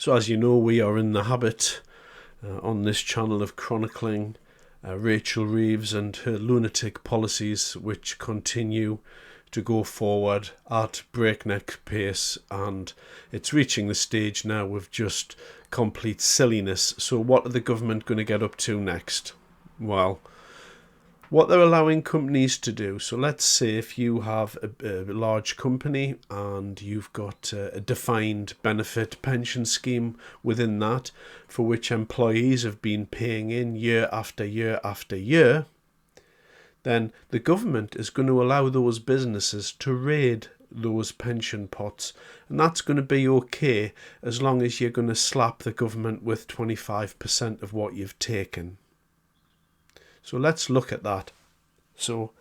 So as you know, we are in the habit on this channel of chronicling Rachel Reeves and her lunatic policies, which continue to go forward at breakneck pace, and it's reaching the stage now of just complete silliness. So what are the government going to get up to next? Well, what they're allowing companies to do. So let's say if you have a large company and you've got a defined benefit pension scheme within that, for which employees have been paying in year after year after year, then the government is going to allow those businesses to raid those pension pots. And that's going to be okay as long as you're going to slap the government with 25% of what you've taken. So let's look at that. So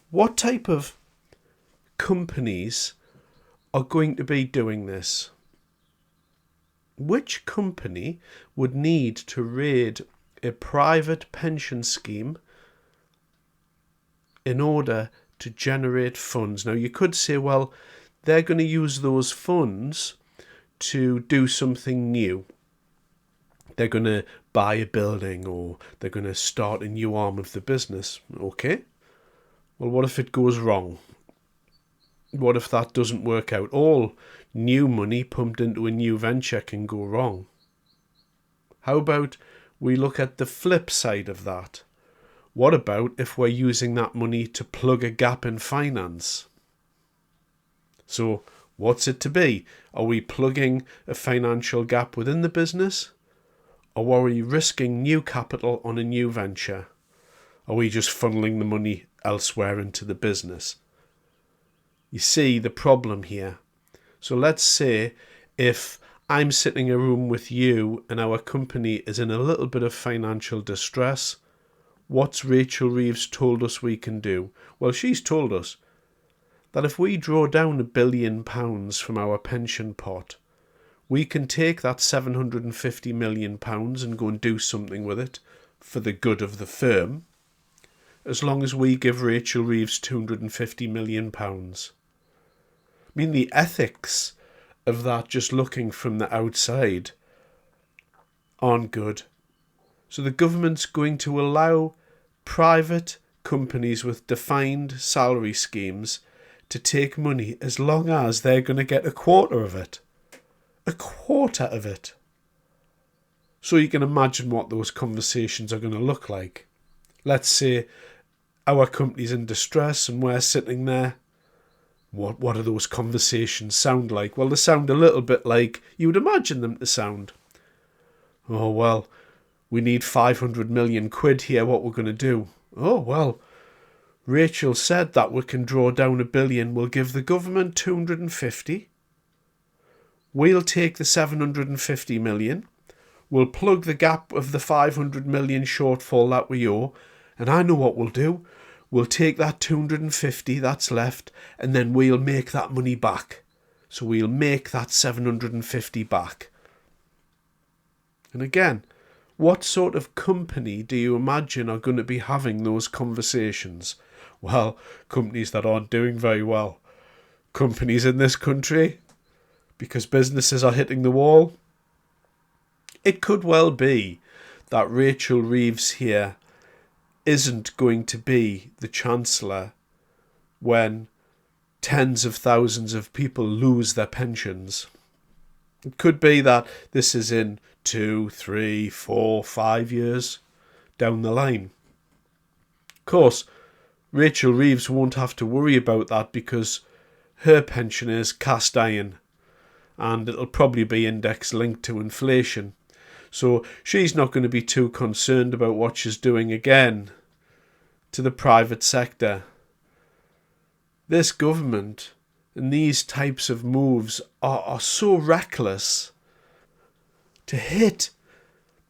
what type of companies are going to be doing this? Which company would need to raid a private pension scheme in order to generate funds? Now, you could say, well, they're going to use those funds to do something new. They're going to buy a building, or they're going to start a new arm of the business. Okay. Well, what if it goes wrong? What if that doesn't work out? All new money pumped into a new venture can go wrong. How about we look at the flip side of that? What about if we're using that money to plug a gap in finance? So what's it to be? Are we plugging a financial gap within the business? Or are we risking new capital on a new venture? Are we just funneling the money elsewhere into the business? You see the problem here. So let's say if I'm sitting in a room with you and our company is in a little bit of financial distress, what's Rachel Reeves told us we can do? Well, she's told us that if we draw down £1 billion from our pension pot, we can take that £750 million and go and do something with it for the good of the firm, as long as we give Rachel Reeves £250 million. I mean, the ethics of that, just looking from the outside, aren't good. So the government's going to allow private companies with defined salary schemes to take money as long as they're going to get a quarter of it. A quarter of it. So you can imagine what those conversations are going to look like. Let's say our company's in distress and we're sitting there. What do those conversations sound like? Well, they sound a little bit like you would imagine them to sound. Oh, well, we need 500 million quid here. What we're going to do? Oh, well, Rachel said that we can draw down £1 billion. We'll give the government 250. We'll take the 750 million. We'll plug the gap of the 500 million shortfall that we owe. And I know what we'll do. We'll take that 250 that's left, and then we'll make that money back. So we'll make that 750 back. And again, what sort of company do you imagine are going to be having those conversations? Well, companies that aren't doing very well. Companies in this country, because businesses are hitting the wall. It could well be that Rachel Reeves here isn't going to be the Chancellor when tens of thousands of people lose their pensions. It could be that this is in 2, 3, 4, 5 years down the line. Of course, Rachel Reeves won't have to worry about that because her pension is cast iron, and it'll probably be index linked to inflation. So she's not going to be too concerned about what she's doing again to the private sector. This government and these types of moves are so reckless to hit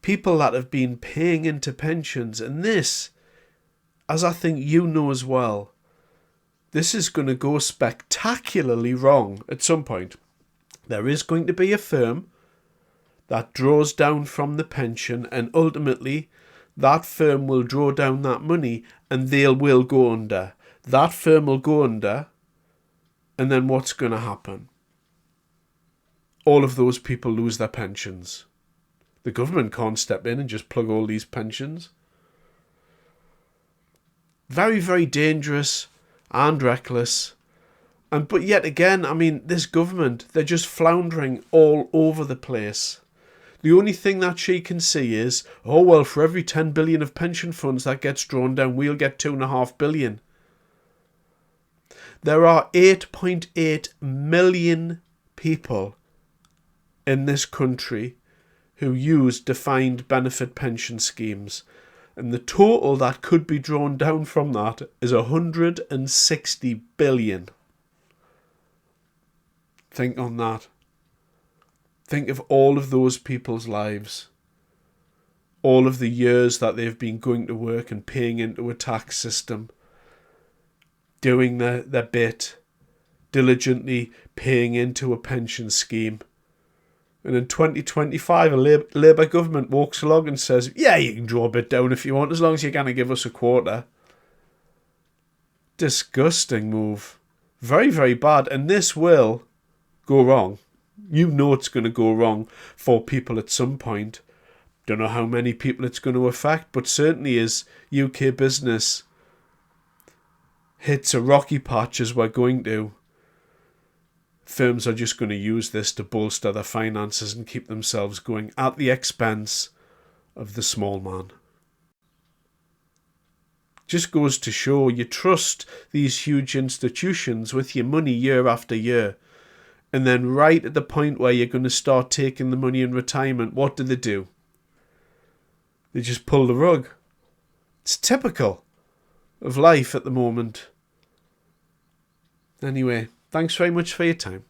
people that have been paying into pensions. And this, as I think you know as well, this is going to go spectacularly wrong at some point. There is going to be a firm that draws down from the pension, and ultimately that firm will draw down that money and they will go under. That firm will go under, and then what's going to happen? all of those people lose their pensions. The government can't step in and just plug all these pensions. Very, very dangerous and reckless. But yet again, I mean, this government, they're just floundering all over the place. The only thing that she can see is, oh, well, for every 10 billion of pension funds that gets drawn down, we'll get 2.5 billion. There are 8.8 million people in this country who use defined benefit pension schemes. And the total that could be drawn down from that is 160 billion. Think on that. Think of all of those people's lives. All of the years that they've been going to work and paying into a tax system. Doing their bit. Diligently paying into a pension scheme. And in 2025, a Labour government walks along and says, yeah, you can draw a bit down if you want, as long as you're going to give us a quarter. Disgusting move. Very, very bad. And this will go wrong. You know it's going to go wrong for people at some point. Don't know how many people it's going to affect, but certainly as UK business hits a rocky patch as we're going to, firms are just going to use this to bolster their finances and keep themselves going at the expense of the small man. Just goes to show you trust these huge institutions with your money year after year. And then right at the point where you're going to start taking the money in retirement, what do? They just pull the rug. It's typical of life at the moment. Anyway, thanks very much for your time.